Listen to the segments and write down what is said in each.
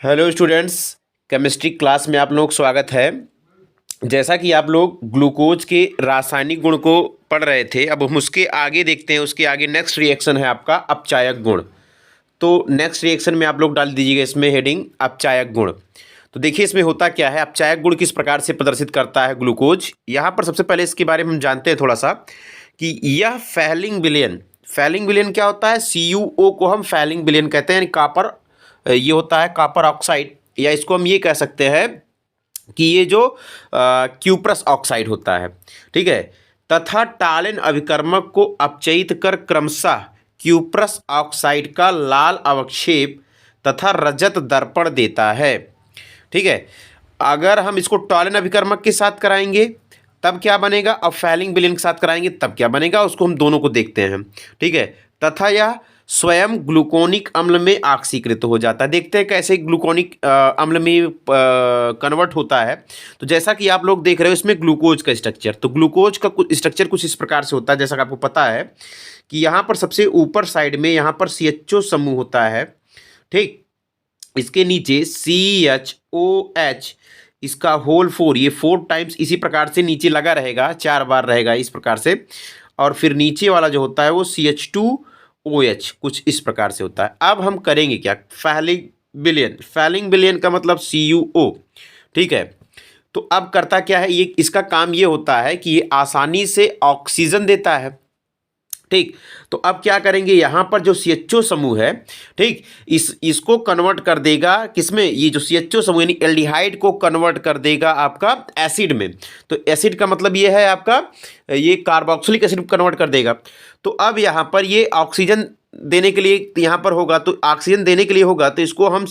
Hello students, chemistry class में आप लोग स्वागत है। जैसा कि आप लोग ग्लूकोज के रासायनिक गुण को पढ़ रहे थे, अब हम उसके आगे देखते हैं। उसके आगे नेक्स्ट रिएक्शन है आपका अपचायक गुण। तो नेक्स्ट रिएक्शन में आप लोग डाल दीजिएगा इसमें हेडिंग अपचायक गुण। तो देखिए इसमें होता क्या है, अपचायक गुण किस प्रकार से प्रदर्शित करता है ग्लूकोज। यहाँ पर सबसे पहले इसके बारे में हम जानते हैं थोड़ा सा कि यह फैलिंग विलयन, फैलिंग विलयन क्या होता है, CuO को हम फैलिंग विलयन कहते हैं, यानी कॉपर, ये होता है कॉपर ऑक्साइड, या इसको हम ये कह सकते हैं कि ये जो क्यूप्रस ऑक्साइड होता है, ठीक है, तथा टालिन अभिकर्मक को अपचयित कर क्रमशः क्यूप्रस ऑक्साइड का लाल अवक्षेप तथा रजत दर्पण देता है। ठीक है, अगर हम इसको टालिन अभिकर्मक के साथ कराएंगे तब क्या बनेगा, अब फैलिंग विलयन के साथ कराएंगे तब क्या बनेगा, उसको हम दोनों को देखते हैं। ठीक है, तथा यह स्वयं ग्लूकोनिक अम्ल में ऑक्सीकृत हो जाता है। देखते हैं कैसे ग्लूकोनिक अम्ल में कन्वर्ट होता है। तो जैसा कि आप लोग देख रहे हो इसमें ग्लूकोज का स्ट्रक्चर, तो ग्लूकोज का कुछ स्ट्रक्चर कुछ इस प्रकार से होता है। जैसा कि आपको पता है कि यहाँ पर सबसे ऊपर साइड में यहाँ पर CHO समूह होता है, ठीक, इसके नीचे CHOH, इसका होल 4, ये 4 टाइम्स इसी प्रकार से नीचे लगा रहेगा, 4 बार रहेगा इस प्रकार से। और फिर नीचे वाला जो होता है वो CH2OH कुछ इस प्रकार से होता है। अब हम करेंगे क्या, फैलिंग विलयन, फैलिंग विलयन का मतलब CuO, ठीक है। तो अब करता क्या है, ये इसका काम ये होता है कि ये आसानी से ऑक्सीजन देता है, ठीक। तो अब क्या करेंगे, यहाँ पर जो CHO समूह है, ठीक, इसको कन्वर्ट कर देगा किसमें, ये जो CHO समूह यानी एल्डिहाइड को कन्वर्ट कर देगा आपका एसिड में। तो एसिड का मतलब ये है आपका, ये कार्बोक्सिलिक एसिड कन्वर्ट कर देगा। तो अब यहाँ पर ये ऑक्सीजन देने के लिए यहाँ पर होगा, तो ऑक्सीजन देने के लिए होगा तो इसको हम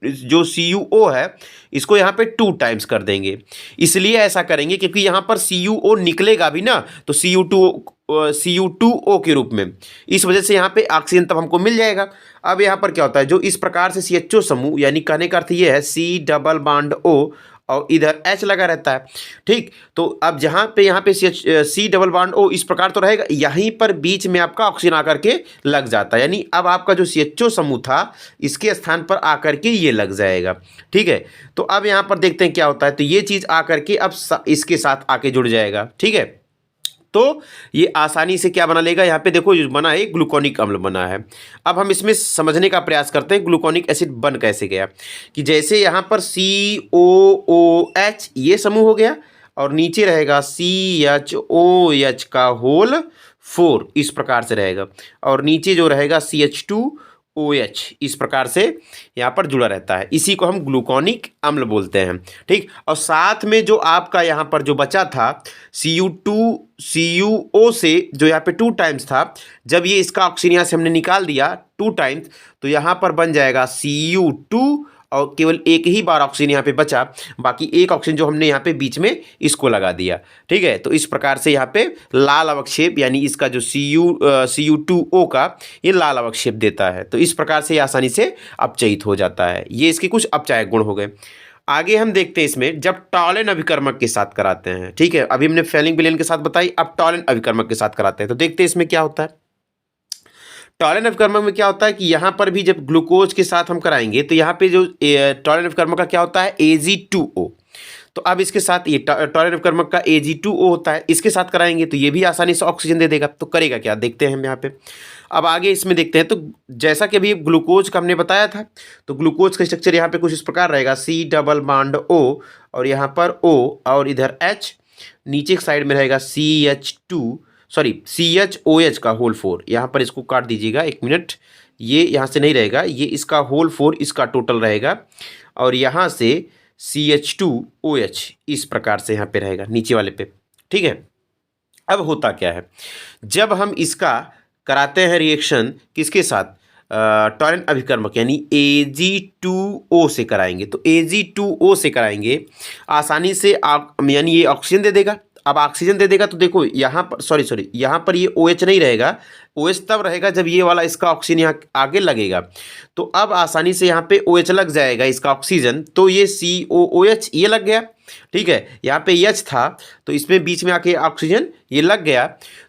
जो CuO है इसको यहाँ पे 2 टाइम्स कर देंगे। इसलिए ऐसा करेंगे क्योंकि यहाँ पर CuO निकलेगा भी ना, तो CU2O के रूप में, इस वजह से यहाँ पे ऑक्सीजन तब हमको मिल जाएगा। अब यहाँ पर क्या होता है, जो इस प्रकार से CHO समूह, यानी कहने का अर्थ ये है C डबल बॉन्ड O और इधर H लगा रहता है, ठीक। तो अब जहाँ पे यहाँ पे C डबल बॉन्ड O इस प्रकार तो रहेगा, यहीं पर बीच में आपका ऑक्सीजन आकर के लग जाता है, यानी अब आपका जो CHO समूह था इसके स्थान पर आकर के ये लग जाएगा, ठीक है। तो अब यहाँ पर देखते हैं क्या होता है, तो ये चीज़ आकर के अब इसके साथ आके जुड़ जाएगा, ठीक है। तो ये आसानी से क्या बना लेगा, यहाँ पे देखो जो बना है ग्लूकोनिक अम्ल बना है। अब हम इसमें समझने का प्रयास करते हैं ग्लूकोनिक एसिड बन कैसे गया, कि जैसे यहाँ पर COOH ये समूह हो गया और नीचे रहेगा CHOH का होल 4 इस प्रकार से रहेगा, और नीचे जो रहेगा CH2OH इस प्रकार से यहाँ पर जुड़ा रहता है। इसी को हम ग्लूकोनिक अम्ल बोलते हैं, ठीक। और साथ में जो आपका यहाँ पर जो बचा था CuO से जो यहाँ पे 2 टाइम्स था, जब ये इसका ऑक्सीजन यहाँ से हमने निकाल दिया 2 टाइम्स, तो यहाँ पर बन जाएगा CU2 और केवल एक ही बार ऑक्सीजन यहाँ पे बचा, बाकी एक ऑक्सीजन जो हमने यहाँ पे बीच में इसको लगा दिया, ठीक है। तो इस प्रकार से यहाँ पे लाल अवक्षेप, यानी इसका जो CU2O का ये लाल अवक्षेप देता है। तो इस प्रकार से ये आसानी से अपचयित हो जाता है। ये इसके कुछ अपचायक गुण हो गए। आगे हम देखते हैं इसमें जब टालिन अभिकर्मक के साथ कराते हैं, ठीक है, अभी हमने फैलिंग विलयन के साथ बताई, अब टालिन अभिकर्मक के साथ कराते हैं। तो देखते हैं इसमें क्या होता है। टालिन अभिकर्मक में क्या होता है कि यहाँ पर भी जब ग्लूकोज के साथ हम कराएंगे तो यहाँ पे जो टालिन अभिकर्मक का क्या होता है Ag2O। तो अब इसके साथ ये टालिन अभिकर्मक का Ag2O होता है, इसके साथ कराएंगे तो ये भी आसानी से ऑक्सीजन दे देगा। तो करेगा क्या, देखते हैं हम यहाँ पे। अब आगे इसमें देखते हैं, तो जैसा कि अभी ग्लूकोज का हमने बताया था, तो ग्लूकोज का स्ट्रक्चर यहाँ पे कुछ इस प्रकार रहेगा, C डबल बॉन्ड O और यहाँ पर O और इधर H, नीचे की साइड में रहेगा CHOH का होल 4। यहाँ पर इसको काट दीजिएगा 1 मिनट, ये यहाँ से नहीं रहेगा, ये इसका होल 4 इसका टोटल रहेगा, और यहाँ से CH2OH इस प्रकार से यहाँ पे रहेगा नीचे वाले पे, ठीक है। अब होता क्या है, जब हम इसका कराते हैं रिएक्शन किसके साथ, टालिन अभिकर्मक यानी Ag2O से कराएंगे, तो Ag2O से कराएंगे आसानी से आप, यानी ये ऑक्सीजन दे देगा। अब ऑक्सीजन दे देगा तो देखो यहाँ पर यहाँ पर ये OH नहीं रहेगा, OH तब रहेगा जब ये वाला इसका ऑक्सीजन यहाँ आगे लगेगा, तो अब आसानी से यहाँ पे OH लग जाएगा इसका ऑक्सीजन, तो ये COOH ये लग गया। ठीक है, यहाँ पे H था तो इसमें बीच में आके ऑक्सीजन ये लग गया,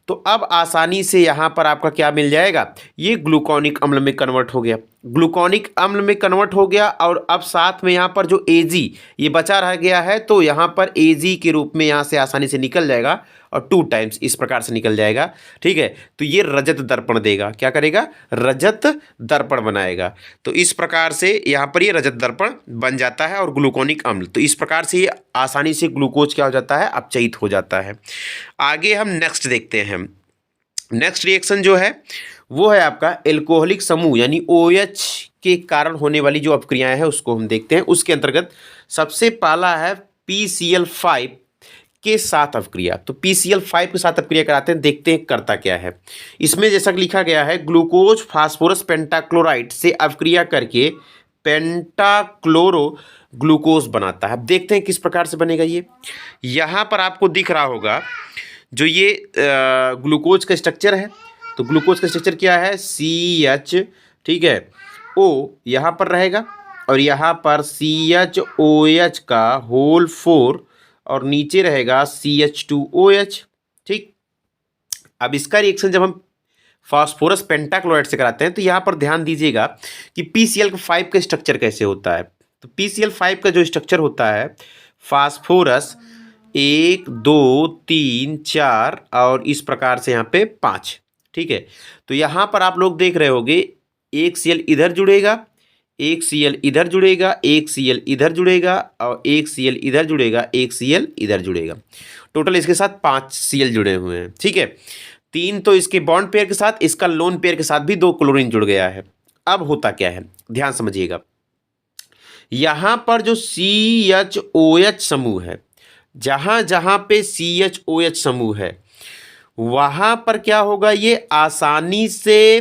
तो अब आसानी से यहाँ पर आपका क्या मिल जाएगा, ये ग्लूकोनिक अम्ल में कन्वर्ट हो गया, ग्लूकोनिक अम्ल में कन्वर्ट हो गया। और अब साथ में यहाँ पर जो Ag ये बचा रह गया है, तो यहाँ पर Ag के रूप में यहाँ से आसानी से निकल जाएगा और 2 टाइम्स इस प्रकार से निकल जाएगा। ठीक है, तो ये रजत दर्पण देगा, क्या करेगा, रजत दर्पण बनाएगा। तो इस प्रकार से यहाँ पर ये रजत दर्पण बन जाता है और ग्लूकोनिक अम्ल, तो इस प्रकार से ये आसानी से ग्लूकोज क्या हो जाता है, अपचयित हो जाता है। आगे हम नेक्स्ट देखते हैं। नेक्स्ट रिएक्शन जो है वो है आपका एल्कोहलिक समूह यानी OH के कारण होने वाली जो अपक्रियाएं हैं उसको हम देखते हैं। उसके अंतर्गत सबसे पहला है PCl5 के साथ अपक्रिया। तो PCl5 के साथ अपक्रिया कराते हैं, देखते हैं करता क्या है। इसमें जैसा कि लिखा गया है, ग्लूकोज फास्फोरस पेंटाक्लोराइड से अपक्रिया करके पेंटाक्लोरो ग्लूकोज बनाता है। अब देखते हैं किस प्रकार से बनेगा ये। यहाँ पर आपको दिख रहा होगा जो ये ग्लूकोज का स्ट्रक्चर है, तो ग्लूकोज का स्ट्रक्चर क्या है, CH, ठीक है, O यहाँ पर रहेगा और यहाँ पर CHOH का होल 4 और नीचे रहेगा CH2OH। ठीक, अब इसका रिएक्शन जब हम फास्फोरस पेंटाक्लोराइड से कराते हैं तो यहाँ पर ध्यान दीजिएगा कि PCl5 का स्ट्रक्चर कैसे होता है। तो PCl5 का जो स्ट्रक्चर होता है, फास्फोरस 1 2 3 4 और इस प्रकार से यहाँ पे 5। ठीक है, तो यहाँ पर आप लोग देख रहे होंगे एक Cl इधर जुड़ेगा, एक Cl इधर जुड़ेगा, एक Cl इधर जुड़ेगा और एक Cl इधर जुड़ेगा, एक Cl इधर जुड़ेगा। टोटल इसके साथ 5 Cl जुड़े हुए हैं। ठीक है, 3 तो इसके बॉन्ड पेयर के साथ, इसका लोन पेयर के साथ भी 2 क्लोरीन जुड़ गया है। अब होता क्या है, ध्यान समझिएगा। यहाँ पर जो CHOH समूह है, जहाँ जहाँ पे CHOH समूह है वहाँ पर क्या होगा, ये आसानी से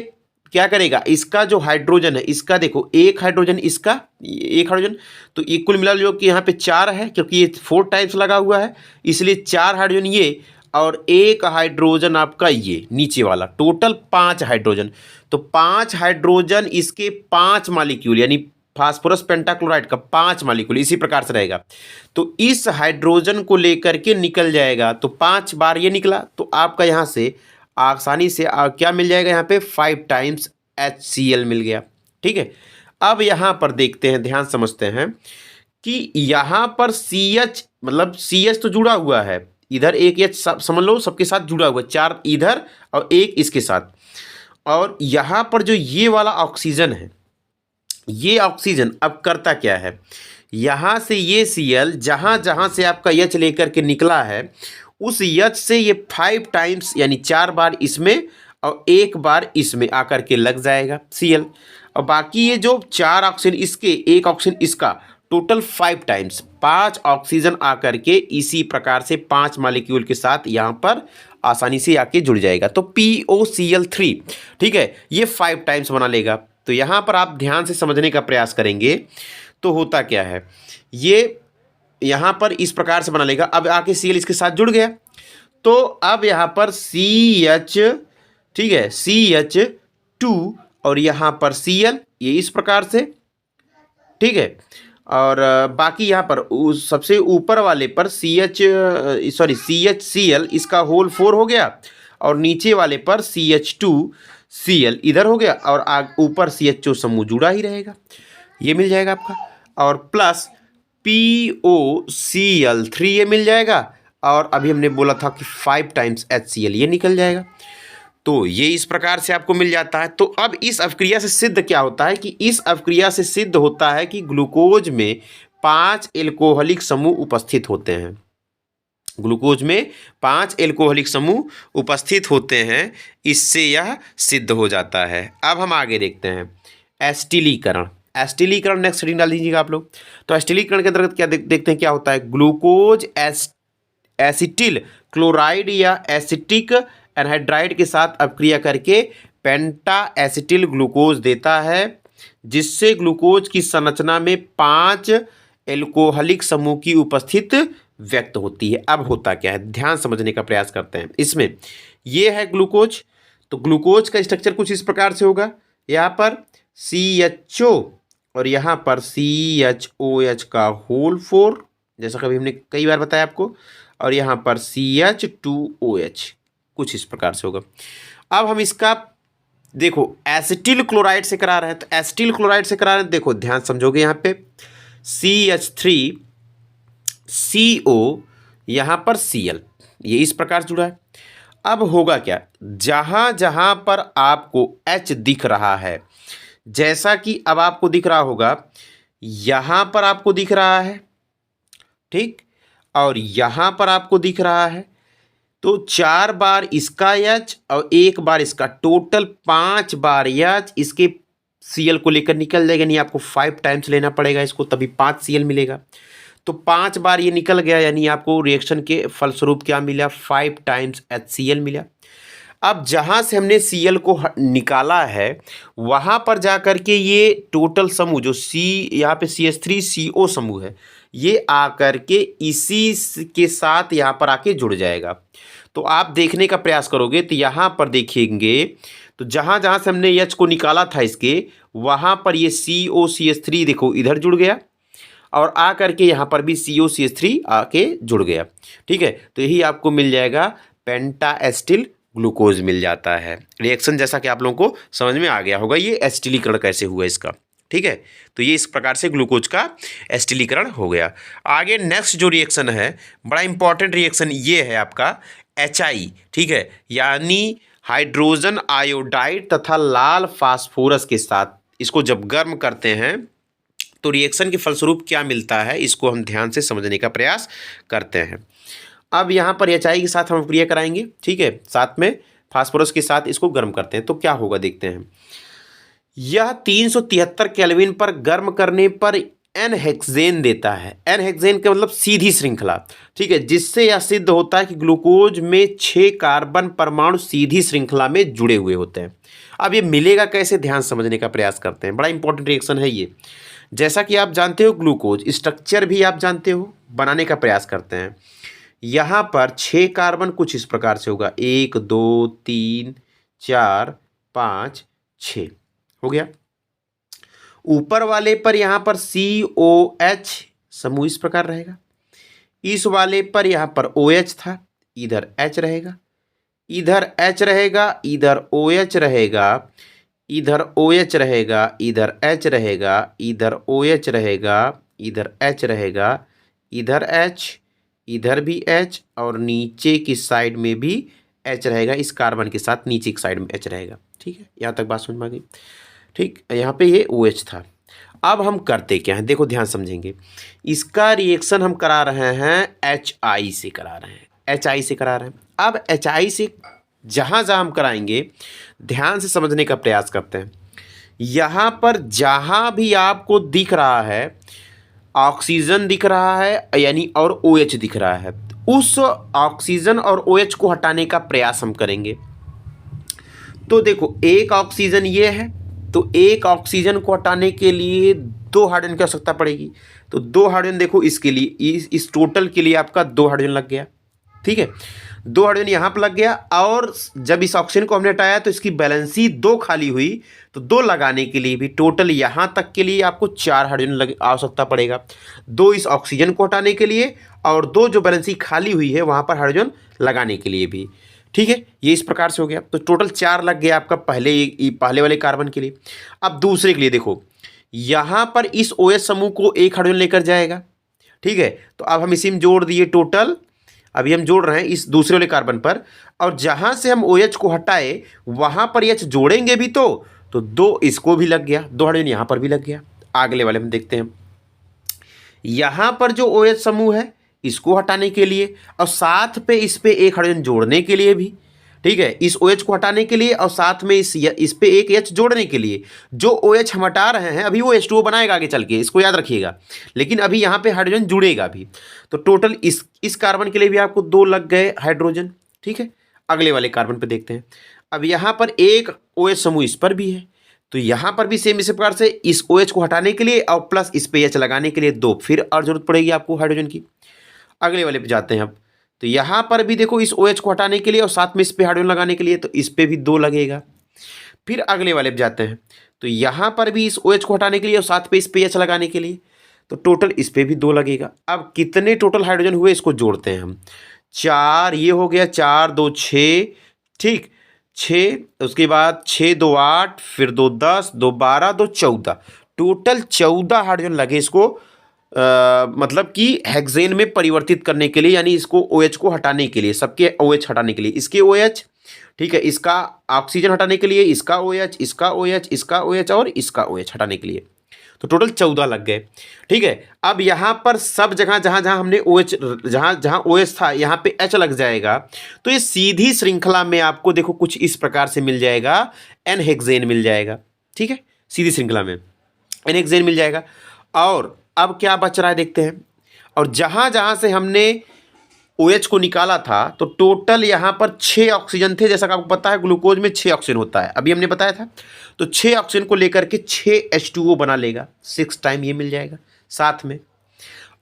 क्या करेगा, इसका जो हाइड्रोजन है, इसका देखो एक हाइड्रोजन, इसका एक हाइड्रोजन, तो ये कुल मिला लो कि यहाँ पे 4 है, क्योंकि ये 4 टाइप्स लगा हुआ है इसलिए 4 हाइड्रोजन ये और एक हाइड्रोजन आपका ये नीचे वाला, टोटल 5 हाइड्रोजन। तो 5 हाइड्रोजन इसके 5 मॉलिक्यूल यानी फास्फोरस पेंटाक्लोराइड का 5 मॉलिक्यूल इसी प्रकार से रहेगा। तो इस हाइड्रोजन को लेकर के निकल जाएगा, तो 5 बार ये निकला, तो आपका यहाँ से आसानी से क्या मिल जाएगा, यहाँ पे 5 टाइम्स HCl मिल गया। ठीक है, अब यहाँ पर देखते हैं, ध्यान समझते हैं कि यहाँ पर CH मतलब CH तो जुड़ा हुआ है, इधर एक H समझ लो सबके साथ जुड़ा हुआ है, 4 इधर और एक इसके साथ। और यहाँ पर जो ये वाला ऑक्सीजन है, ये ऑक्सीजन अब करता क्या है, यहाँ से ये Cl जहाँ जहाँ से आपका H लेकर के निकला है उस H से ये 5 टाइम्स यानी 4 बार इसमें और 1 बार इसमें आकर के लग जाएगा Cl। और बाकी ये जो 4 ऑक्सीजन इसके, 1 ऑक्सीजन इसका, टोटल 5 टाइम्स 5 ऑक्सीजन आकर के इसी प्रकार से 5 मॉलिक्यूल के साथ यहाँ पर आसानी से आके जुड़ जाएगा। तो POCl3, ठीक है, ये 5 टाइम्स बना लेगा। तो यहाँ पर आप ध्यान से समझने का प्रयास करेंगे तो होता क्या है, ये यहाँ पर इस प्रकार से बना लेगा। अब आके Cl इसके साथ जुड़ गया, तो अब यहाँ पर CH, ठीक है, CH2 और यहाँ पर Cl ये इस प्रकार से, ठीक है। और बाकी यहाँ पर सबसे ऊपर वाले पर CHCl इसका होल 4 हो गया और नीचे वाले पर CH2Cl इधर हो गया और ऊपर CHO समूह जुड़ा ही रहेगा, ये मिल जाएगा आपका। और प्लस POCl3 ये मिल जाएगा और अभी हमने बोला था कि 5 टाइम्स HCl ये निकल जाएगा। तो ये इस प्रकार से आपको मिल जाता है। तो अब इस अपक्रिया से सिद्ध क्या होता है कि इस अपक्रिया से सिद्ध होता है कि ग्लूकोज में 5 एल्कोहलिक समूह उपस्थित होते हैं। ग्लूकोज में 5 एल्कोहलिक समूह उपस्थित होते हैं, इससे यह सिद्ध हो जाता है। अब हम आगे देखते हैं एस्टिलीकरण। एस्टिलीकरण नेक्स्ट हेडिंग डाल दीजिएगा आप लोग। तो एस्टिलीकरण के अंतर्गत क्या देखते हैं क्या होता है, ग्लूकोज एसिटिल क्लोराइड या एसिटिक एनहाइड्राइड के साथ अपक्रिया करके पेंटा एसिटिल ग्लूकोज देता है, जिससे ग्लूकोज की संरचना में 5 एल्कोहलिक समूह की उपस्थित व्यक्त होती है। अब होता क्या है, ध्यान समझने का प्रयास करते हैं। इसमें ये है ग्लूकोज, तो ग्लूकोज का स्ट्रक्चर कुछ इस प्रकार से होगा, यहाँ पर CHO और यहाँ पर CHOH का होल 4, जैसा कभी हमने कई बार बताया आपको, और यहाँ पर CH2OH कुछ इस प्रकार से होगा। अब हम इसका देखो एसिटिल क्लोराइड से करा रहे हैं, तो एसिटिल क्लोराइड से करा रहे हैं, देखो ध्यान समझोगे यहाँ पे CH3CO यहाँ पर Cl, ये इस प्रकार जुड़ा है। अब होगा क्या, जहाँ जहाँ पर आपको H दिख रहा है, जैसा कि अब आपको दिख रहा होगा, यहाँ पर आपको दिख रहा है, ठीक, और यहाँ पर आपको दिख रहा है, तो 4 बार इसका H और 1 बार इसका, टोटल 5 बार H इसके Cl को लेकर निकल जाएगा, यानी आपको 5 टाइम्स लेना पड़ेगा इसको, तभी 5 Cl मिलेगा। तो 5 बार ये निकल गया, यानी आपको रिएक्शन के फलस्वरूप क्या मिला, 5 टाइम्स HCl मिला। अब जहाँ से हमने Cl को निकाला है, वहाँ पर जा कर के ये टोटल समूह जो यहाँ पे CH3CO समूह है, ये आकर के इसी के साथ यहाँ पर आके जुड़ जाएगा। तो आप देखने का प्रयास करोगे तो यहाँ पर देखेंगे, तो जहाँ जहाँ से हमने H को निकाला था इसके, वहाँ पर ये COCH3 देखो इधर जुड़ गया, और आ करके यहाँ पर भी COCH3 आके जुड़ गया, ठीक है। तो यही आपको मिल जाएगा, पेंटा एसिटिल ग्लूकोज मिल जाता है। रिएक्शन जैसा कि आप लोगों को समझ में आ गया होगा, ये एसिटिलीकरण कैसे हुआ इसका, ठीक है। तो ये इस प्रकार से ग्लूकोज का एसिटिलीकरण हो गया। आगे नेक्स्ट जो रिएक्शन है, बड़ा इंपॉर्टेंट रिएक्शन ये है आपका HI, ठीक है, यानी हाइड्रोजन आयोडाइड तथा लाल फास्फोरस के साथ इसको जब गर्म करते हैं तो रिएक्शन के फलस्वरूप क्या मिलता है, इसको हम ध्यान से समझने का प्रयास करते हैं। अब यहाँ पर HI के साथ हम क्रिया कराएंगे, ठीक है, साथ में फास्फोरस के साथ इसको गर्म करते हैं, तो क्या होगा देखते हैं। यह 373 केल्विन पर गर्म करने पर एन हेक्सेन देता है। एन हेक्सेन का मतलब सीधी श्रृंखला, ठीक है, जिससे यह सिद्ध होता है कि ग्लूकोज में 6 कार्बन परमाणु सीधी श्रृंखला में जुड़े हुए होते हैं। अब ये मिलेगा कैसे, ध्यान समझने का प्रयास करते हैं, बड़ा इंपॉर्टेंट रिएक्शन है ये। जैसा कि आप जानते हो ग्लूकोज स्ट्रक्चर भी आप जानते हो, बनाने का प्रयास करते हैं। यहाँ पर 6 कार्बन कुछ इस प्रकार से होगा, 1 2 3 4 5 6 हो गया। ऊपर वाले पर यहाँ पर COH समूह इस प्रकार रहेगा, इस वाले पर यहाँ पर OH था, इधर H रहेगा, इधर H रहेगा, इधर OH रहेगा, इधर OH रहेगा, इधर H रहेगा, इधर OH रहेगा, इधर H रहेगा, इधर H, इधर भी H, और नीचे की साइड में भी H रहेगा, इस कार्बन के साथ नीचे की साइड में H रहेगा, ठीक है। यहाँ तक बात समझ में आ गई, ठीक। यहाँ पे ये OH था। अब हम करते क्या हैं, देखो ध्यान समझेंगे। इसका रिएक्शन हम करा रहे हैं HI से करा रहे हैं, HI से करा रहे हैं। अब HI से जहाँ जहाँ हम कराएंगे ध्यान से समझने का प्रयास करते हैं। यहाँ पर जहाँ भी आपको दिख रहा है ऑक्सीजन दिख रहा है, यानी और OH दिख रहा है, उस ऑक्सीजन और OH को हटाने का प्रयास हम करेंगे। तो देखो एक ऑक्सीजन ये है, तो एक ऑक्सीजन को हटाने के लिए 2 हाइड्रोजन की आवश्यकता पड़ेगी। तो 2 हाइड्रोजन देखो इसके लिए, इस टोटल के लिए आपका 2 हाइड्रोजन लग गया, ठीक है। 2 हाइड्रोजन यहाँ पर लग गया, और जब इस ऑक्सीजन को हमने हटाया तो इसकी बैलेंसी 2 खाली हुई, तो 2 लगाने के लिए भी टोटल यहाँ तक के लिए आपको 4 हाइड्रोजन आवश्यकता पड़ेगा। 2 इस ऑक्सीजन को हटाने के लिए, और 2 जो बैलेंसी खाली हुई है वहाँ पर हाइड्रोजन लगाने के लिए भी, ठीक है। ये इस प्रकार से हो गया, तो टोटल 4 लग गया आपका पहले वाले कार्बन के लिए। अब दूसरे के लिए देखो, यहाँ पर इस OH समूह को 1 हाइड्रोजन लेकर जाएगा, ठीक है। तो अब हम इसी में जोड़ दिए टोटल, अभी हम जोड़ रहे हैं इस दूसरे वाले कार्बन पर, और जहाँ से हम OH को हटाए वहाँ पर H जोड़ेंगे भी तो 2 इसको भी लग गया, 2 हाइड्रोजन यहाँ पर भी लग गया। अगले वाले में देखते हैं, यहाँ पर जो OH समूह है इसको हटाने के लिए, और साथ पे इस पे 1 हाइड्रोजन जोड़ने के लिए भी, ठीक है, इस OH को हटाने के लिए, और साथ में इस पे 1 H जोड़ने के लिए। जो OH हम हटा रहे हैं अभी वो H2O बनाएगा आगे चल के, इसको याद रखिएगा, लेकिन अभी यहाँ पे हाइड्रोजन जुड़ेगा भी। तो टोटल इस कार्बन के लिए भी आपको 2 लग गए हाइड्रोजन, ठीक है। अगले वाले कार्बन पे देखते हैं। अब यहाँ पर एक OH समूह इस पर भी है, तो यहाँ पर भी सेम इसी प्रकार से इस OH को हटाने के लिए और प्लस इस पे H लगाने के लिए 2 फिर और जरूरत पड़ेगी आपको हाइड्रोजन की। अगले वाले पे जाते हैं अब, तो यहाँ पर भी देखो इस OH को हटाने के लिए और साथ में इस पे हाइड्रोजन लगाने के लिए, तो इस पे भी 2 लगेगा। फिर अगले वाले पे जाते हैं, तो यहाँ पर भी इस OH को हटाने के लिए और साथ पे इस पे H लगाने के लिए, तो टोटल इस पे भी 2 लगेगा। अब कितने टोटल हाइड्रोजन हुए इसको जोड़ते हैं हम। 4 ये हो गया, 4 2 6, ठीक 6, उसके बाद 6 2 8, फिर 2 10, 2 12, 2 14, टोटल 14 हाइड्रोजन लगे इसको मतलब कि हेक्सेन में परिवर्तित करने के लिए, यानी इसको OH को हटाने के लिए, सबके OH हटाने के लिए, इसके OH, ठीक है, इसका ऑक्सीजन हटाने के लिए इसका OH, इसका OH, इसका OH और इसका OH हटाने के लिए, तो टोटल 14 लग गए। ठीक है, अब यहाँ पर सब जगह जहाँ जहाँ हमने OH, जहाँ जहाँ OH था यहाँ पे H लग जाएगा, तो ये सीधी श्रृंखला में आपको देखो कुछ इस प्रकार से मिल जाएगा, N हेक्सेन मिल जाएगा। ठीक है, सीधी श्रृंखला में N हेक्सेन मिल जाएगा। और अब क्या बच रहा है देखते हैं, और जहाँ जहाँ से हमने OH को निकाला था तो टोटल यहाँ पर 6 ऑक्सीजन थे, जैसा कि आपको पता है ग्लूकोज में 6 ऑक्सीजन होता है, अभी हमने बताया था। तो 6 ऑक्सीजन को लेकर के 6 H2O बना लेगा, 6 टाइम ये मिल जाएगा साथ में।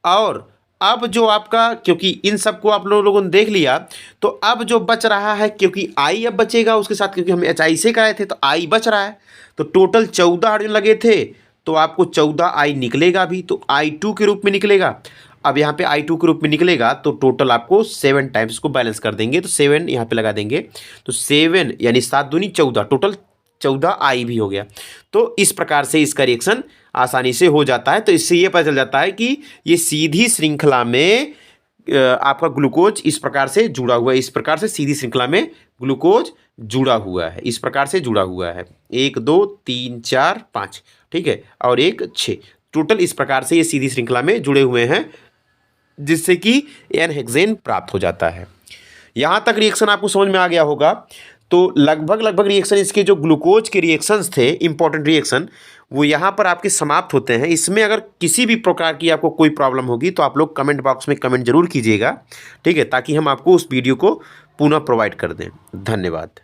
और अब जो आपका, क्योंकि इन सबको आप लोगों ने देख लिया, तो अब जो बच रहा है, क्योंकि I अब बचेगा उसके साथ, क्योंकि हम HI से कराए थे तो I बच रहा है, तो टोटल 14 हाइड्रोजन लगे थे, तो आपको 14 I निकलेगा भी, तो I2 के रूप में निकलेगा। अब यहाँ पे I2 के रूप में निकलेगा तो टोटल आपको 7 टाइम्स को बैलेंस कर देंगे, तो 7 यहाँ पे लगा देंगे, तो 7 यानी 7 दूनी 14, टोटल 14 I भी हो गया। तो इस प्रकार से इसका रिएक्शन आसानी से हो जाता है। तो इससे ये पता चल जाता है कि ये सीधी श्रृंखला में आपका ग्लूकोज इस प्रकार से जुड़ा हुआ है, इस प्रकार से सीधी श्रृंखला में ग्लूकोज जुड़ा हुआ है, इस प्रकार से जुड़ा हुआ है, 1 2 3 4 5, ठीक है, और 1 6, टोटल इस प्रकार से ये सीधी श्रृंखला में जुड़े हुए हैं, जिससे कि N हेक्सेन प्राप्त हो जाता है। यहाँ तक रिएक्शन आपको समझ में आ गया होगा। तो लगभग रिएक्शन, इसके जो ग्लूकोज के रिएक्शंस थे, इंपॉर्टेंट रिएक्शन, वो यहाँ पर आपके समाप्त होते हैं। इसमें अगर किसी भी प्रकार की आपको कोई प्रॉब्लम होगी तो आप लोग कमेंट बॉक्स में कमेंट जरूर कीजिएगा, ठीक है, ताकि हम आपको उस वीडियो को पुनः प्रोवाइड कर दें। धन्यवाद।